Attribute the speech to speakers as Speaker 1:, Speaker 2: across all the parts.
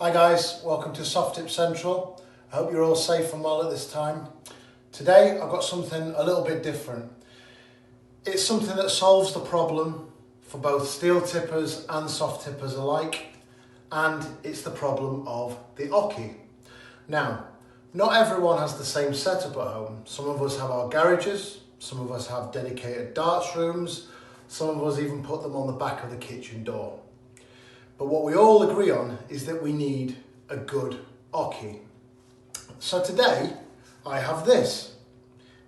Speaker 1: Hi guys, welcome to Soft Tip Central. I hope you're all safe and well at this time. Today I've got something a little bit different. It's something that solves the problem for both steel tippers and soft tippers alike, and it's the problem of the Oche. Now, not everyone has the same setup at home. Some of us have our garages, some of us have dedicated darts rooms, some of us even put them on the back of the kitchen door. But what we all agree on is that we need a good Oche. So today I have this.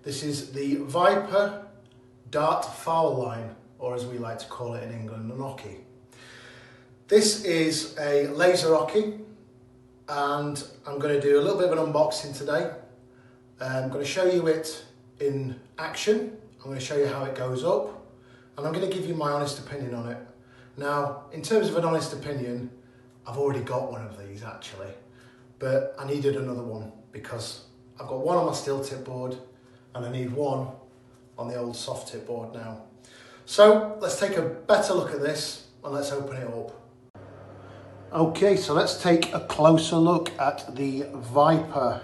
Speaker 1: This is the Viper Dart Foul Line, or as we like to call it in England, an Oche. This is a laser Oche, and I'm going to do a little bit of an unboxing today. I'm going to show you it in action. I'm going to show you how it goes up, and I'm going to give you my honest opinion on it. Now, in terms of an honest opinion, I've already got one of these actually, but I needed another one because I've got one on my steel tip board and I need one on the old soft tip board now. So let's take a better look at this and let's open it up. Okay, so let's take a closer look at the Viper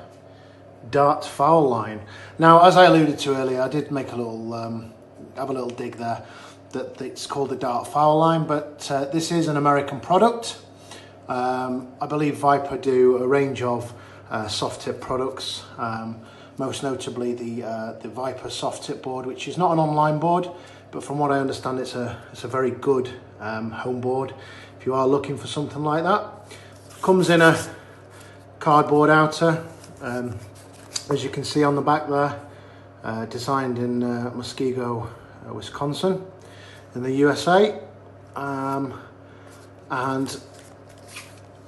Speaker 1: Dart Foul Line. Now, as I alluded to earlier, I did make a little, have a little dig there. That it's called the Dart Foul Line, but this is an American product. I believe Viper do a range of soft tip products, most notably the Viper soft tip board, which is not an online board, but from what I understand, it's a very good home board. If you are looking for something like that, comes in a cardboard outer, as you can see on the back there, designed in Muskego, Wisconsin, in the USA, and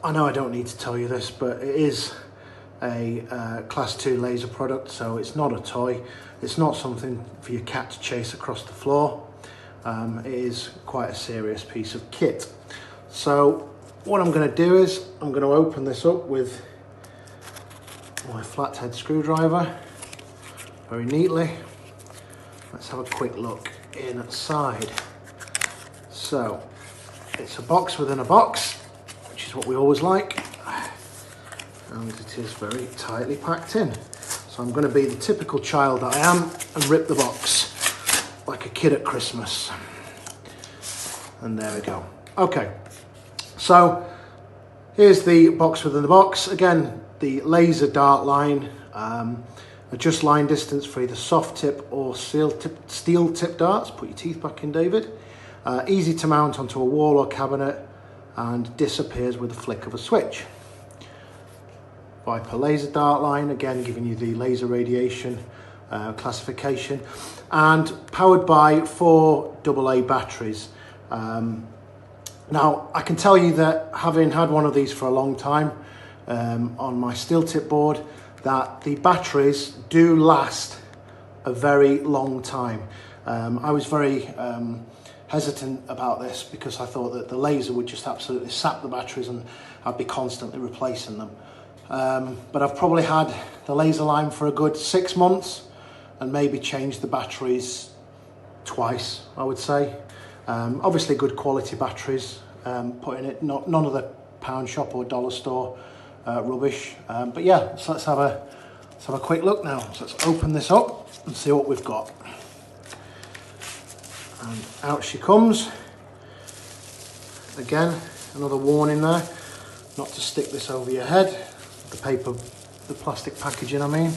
Speaker 1: I know I don't need to tell you this, but it is a class 2 laser product, so it's not a toy. It's not something for your cat to chase across the floor. It is quite a serious piece of kit. So what I'm going to do is I'm going to open this up with my flathead screwdriver very neatly. Let's have a quick look inside. So it's a box within a box, which is what we always like, and it is very tightly packed in. So I'm going to be the typical child that I am and rip the box like a kid at Christmas. And there we go. Okay, so here's the box within the box. Again, the laser dart line, adjust line distance for either soft tip or steel tip darts. Put your teeth back in, David. Easy to mount onto a wall or cabinet and disappears with a flick of a switch. Viper laser dart line, again giving you the laser radiation classification, and powered by 4 AA batteries. Now I can tell you that, having had one of these for a long time on my steel tip board, that the batteries do last a very long time. I was very hesitant about this because I thought that the laser would just absolutely sap the batteries and I'd be constantly replacing them. But I've probably had the laser line for a good 6 months and maybe changed the batteries twice, I would say. Obviously good quality batteries, put in it, none of the pound shop or dollar store rubbish. But yeah, so let's have a quick look now. So let's open this up and see what we've got. And out she comes. Again, another warning there, not to stick this over your head. The plastic packaging, I mean.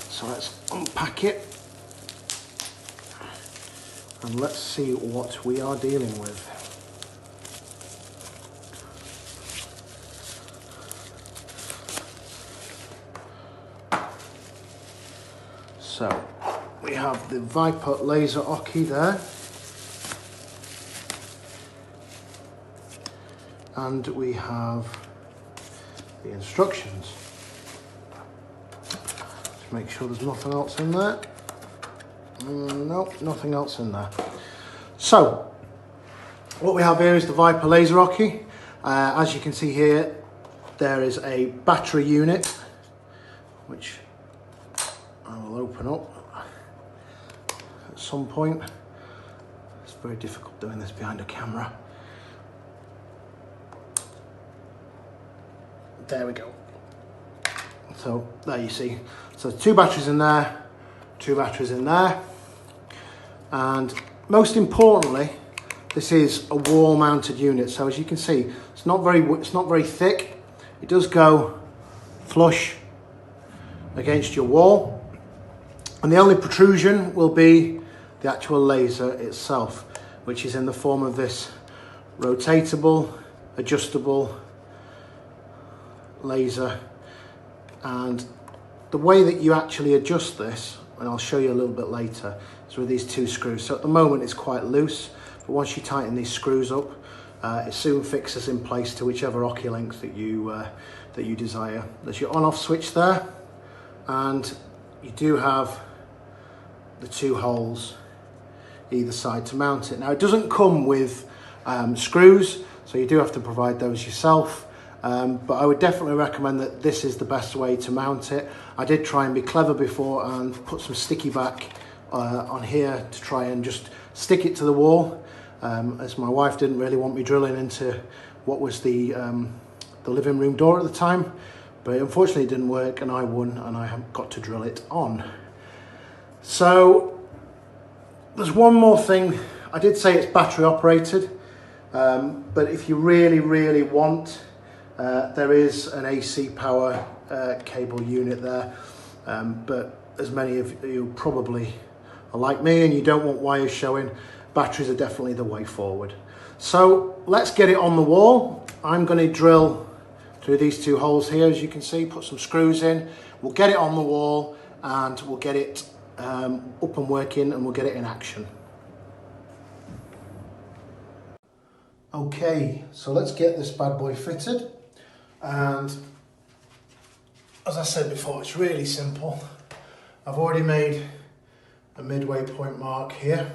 Speaker 1: So let's unpack it and let's see what we are dealing with. So we have the Viper laser Oche there, and we have the instructions. Just make sure there's nothing else in there. Nope, nothing else in there. So what we have here is the Viper laser Oche. As you can see here, there is a battery unit which I will open up at some point. It's very difficult doing this behind a camera. There we go. So there you see. So 2 batteries in there, 2 batteries in there. And most importantly, this is a wall mounted unit. So as you can see, it's not very thick. It does go flush against your wall. And the only protrusion will be the actual laser itself, which is in the form of this rotatable, adjustable laser. And the way that you actually adjust this, and I'll show you a little bit later, is with these 2 screws. So at the moment it's quite loose, but once you tighten these screws up, it soon fixes in place to whichever Oche length that you desire. There's your on-off switch there, and you do have the 2 holes either side to mount it. Now it doesn't come with screws, so you do have to provide those yourself. But I would definitely recommend that this is the best way to mount it. I did try and be clever before and put some sticky back on here to try and just stick it to the wall, as my wife didn't really want me drilling into what was the living room door at the time. But unfortunately it didn't work, and I won, and I got to drill it on. So there's one more thing. I did say it's battery operated, but if you really want, there is an AC power cable unit there, but as many of you probably are like me and you don't want wires showing, batteries are definitely the way forward. So let's get it on the wall. I'm going to drill through these 2 holes here, as you can see, put some screws in. We'll get it on the wall and we'll get it up and working, and we'll get it in action. Okay, so let's get this bad boy fitted. And as I said before, it's really simple. I've already made a midway point mark here.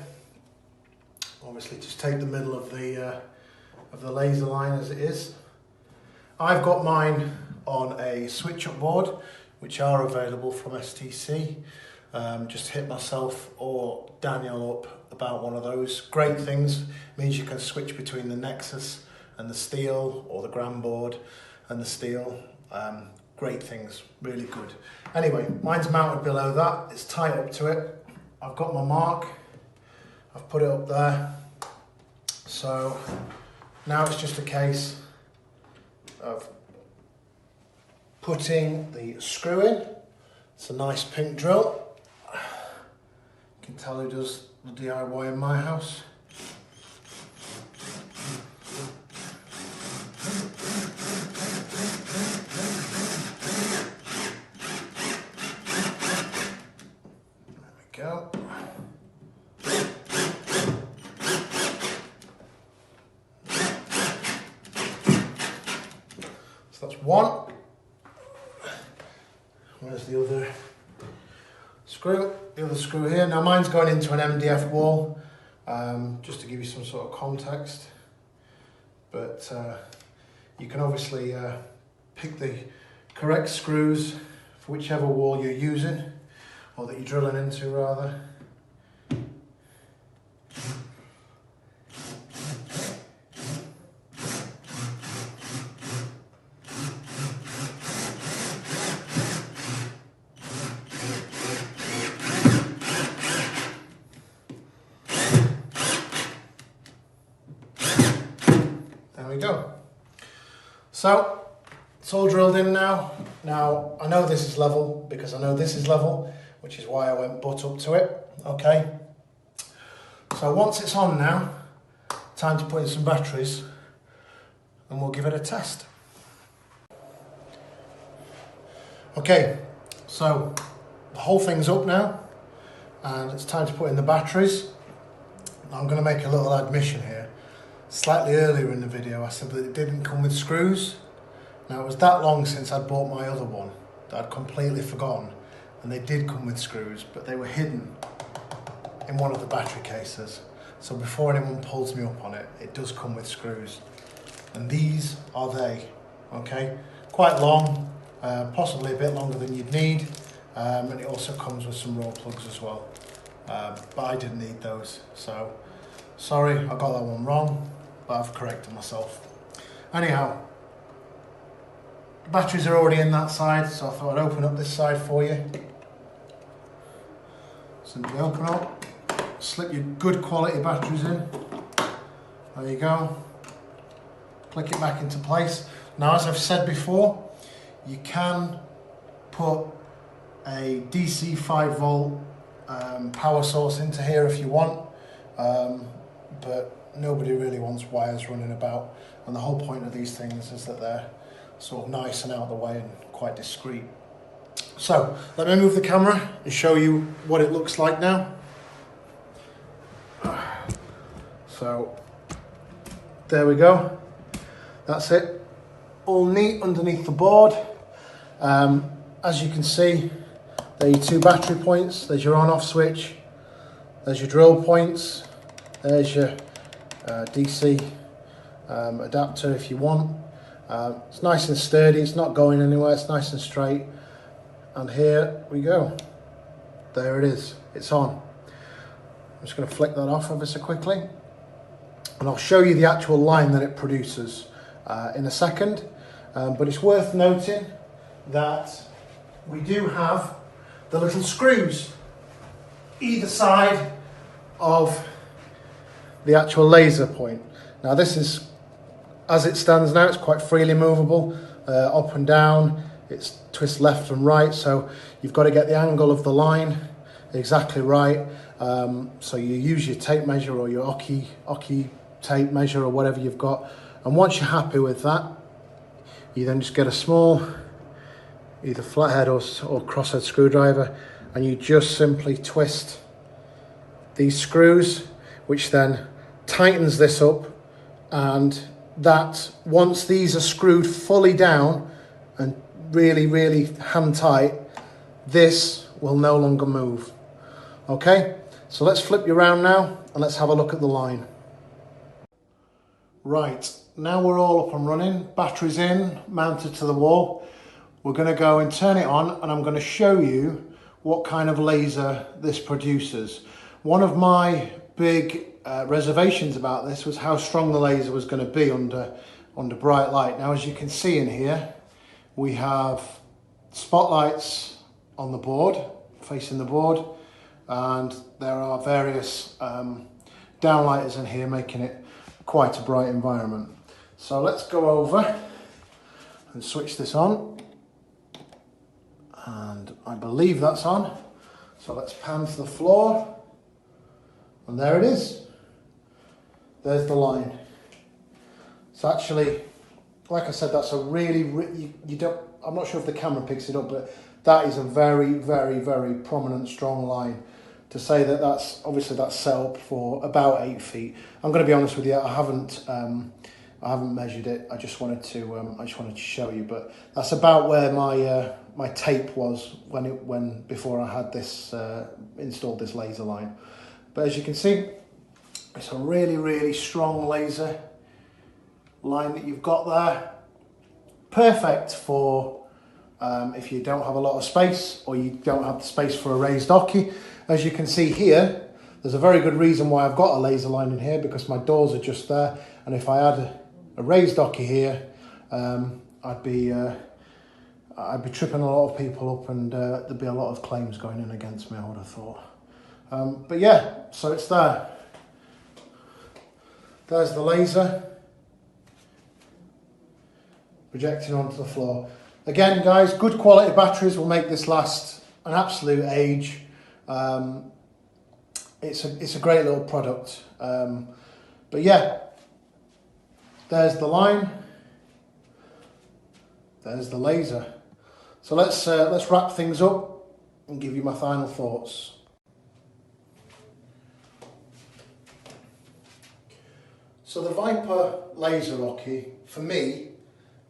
Speaker 1: Obviously just take the middle of the laser line as it is. I've got mine on a switch up board, which are available from STC. Just hit myself or Daniel up about one of those. Great things, means you can switch between the Nexus and the steel, or the gram board and the steel. Great things, really good. Anyway, mine's mounted below that, it's tight up to it. I've got my mark, I've put it up there. So now it's just a case of putting the screw in. It's a nice pink drill. You can tell who does the DIY in my house. Go. So that's one. Where's the other screw? The other screw here. Now mine's going into an MDF wall, just to give you some sort of context. But you can obviously pick the correct screws for whichever wall you're using, or that you're drilling into rather. There we go. So it's all drilled in now. Now I know this is level because I know this is level, which is why I went butt up to it. Okay. So once it's on now, time to put in some batteries and we'll give it a test. Okay, so the whole thing's up now and it's time to put in the batteries. Now I'm going to make a little admission here. Slightly earlier in the video I said that it didn't come with screws. Now it was that long since I'd bought my other one that I'd completely forgotten, and they did come with screws, but they were hidden in one of the battery cases. So before anyone pulls me up on it, it does come with screws. And these are they, okay? Quite long, possibly a bit longer than you'd need, and it also comes with some raw plugs as well. But I didn't need those, so sorry, I got that one wrong, but I've corrected myself. Anyhow, The batteries are already in that side, so I thought I'd open up this side for you. Simply open up, slip your good quality batteries in. There you go. Click it back into place. Now, as I've said before, you can put a DC 5 volt power source into here if you want, but nobody really wants wires running about, and the whole point of these things is that they're sort of nice and out of the way and quite discreet. So let me move the camera and show you what it looks like now. So there we go, that's it, all neat underneath the board. As you can see, there are your two battery points, there's your on-off switch, there's your drill points, there's your DC adapter if you want. It's nice and sturdy, it's not going anywhere, it's nice and straight. And here we go, there it is, it's on. I'm just going to flick that off ever so quickly, and I'll show you the actual line that it produces in a second. But it's worth noting that we do have the little screws either side of the actual laser point. Now this is, as it stands now, it's quite freely movable, up and down, it's twist left and right, so you've got to get the angle of the line exactly right. So you use your tape measure or your Oche tape measure or whatever you've got, and once you're happy with that, you then just get a small either flathead or crosshead screwdriver, and you just simply twist these screws, which then tightens this up, and that once these are screwed fully down and really hand tight, this will no longer move. Okay, so let's flip you around now and let's have a look at the line. Right, now we're all up and running, batteries in, mounted to the wall. We're going to go and turn it on, and I'm going to show you what kind of laser this produces. One of my big reservations about this was how strong the laser was going to be under bright light. Now, as you can see in here, we have spotlights on the board, facing the board, and there are various downlighters in here, making it quite a bright environment. So let's go over and switch this on, and I believe that's on. So let's pan to the floor, and there it is. There's the line. So actually, like I said, that's a really, you don't, I'm not sure if the camera picks it up, but that is a very prominent, strong line. To say that that's, obviously that's set up for about 8 feet. I'm going to be honest with you, I haven't measured it. I just wanted to show you, but that's about where my tape was before I had this installed this laser line. But as you can see, it's a really strong laser line that you've got there. Perfect for if you don't have a lot of space, or you don't have the space for a raised Oche. As you can see here, there's a very good reason why I've got a laser line in here, because my doors are just there, and if I had a raised Oche here, I'd be tripping a lot of people up, and there'd be a lot of claims going in against me, I would have thought. But yeah, so it's there. There's the laser projecting onto the floor. Again, guys, good quality batteries will make this last an absolute age. It's a great little product. But yeah, there's the line. There's the laser. So let's wrap things up and give you my final thoughts. So the Viper Laser Oche, for me,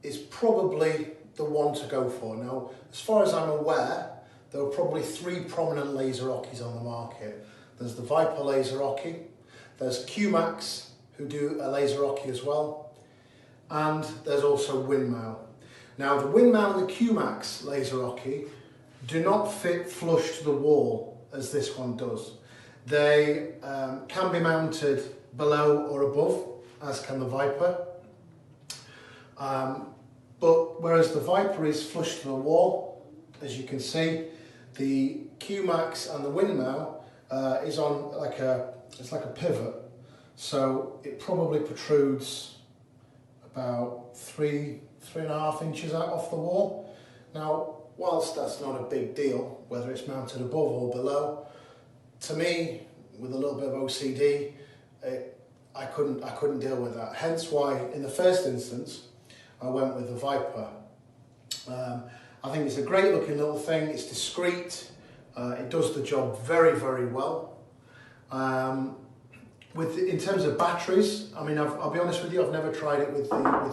Speaker 1: is probably the one to go for. Now, as far as I'm aware, there are probably 3 prominent laser Oches on the market. There's the Viper Laser Oche, there's Qmax, who do a laser Oche as well, and there's also Winmau. Now, the Winmau and the Qmax laser Oche do not fit flush to the wall as this one does. They can be mounted below or above, as can the Viper. But whereas the Viper is flush to the wall, as you can see, the Q-Max and the Winmow is on it's like a pivot. So it probably protrudes about 3.5 inches out off the wall. Now, whilst that's not a big deal, whether it's mounted above or below, to me, with a little bit of OCD, I couldn't deal with that. Hence why, in the first instance, I went with the Viper. I think it's a great looking little thing. It's discreet. It does the job very, very well. In terms of batteries, I mean, I'll be honest with you, I've never tried it with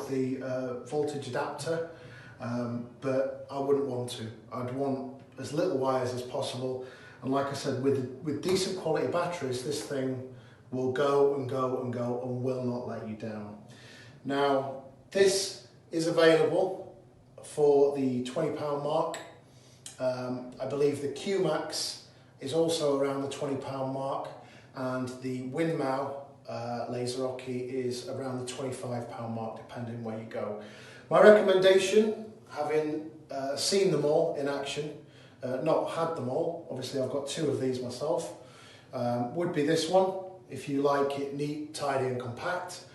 Speaker 1: the voltage adapter, but I wouldn't want to. I'd want as little wires as possible. And like I said, with decent quality batteries, this thing will go and go and go and will not let you down. Now, this is available for the £20 mark. I believe the Q-Max is also around the £20 mark, and the Winmow laser Oche is around the £25 mark, depending where you go. My recommendation, having seen them all in action, not had them all, obviously I've got 2 of these myself, would be this one, if you like it neat, tidy and compact.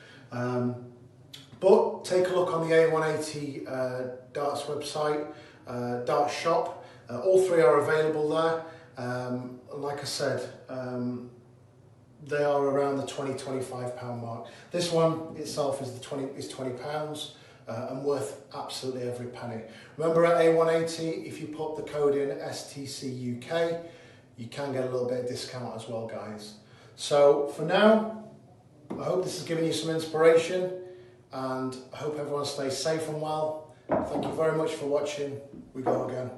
Speaker 1: But take a look on the A180 Darts website, Darts shop. All 3 are available there. Like I said, they are around the £20–25 mark. This one itself is £20 and worth absolutely every penny. Remember, at A180, if you put the code in STCUK, you can get a little bit of discount as well, guys. So for now, I hope this has given you some inspiration, and I hope everyone stays safe and well. Thank you very much for watching. We go again.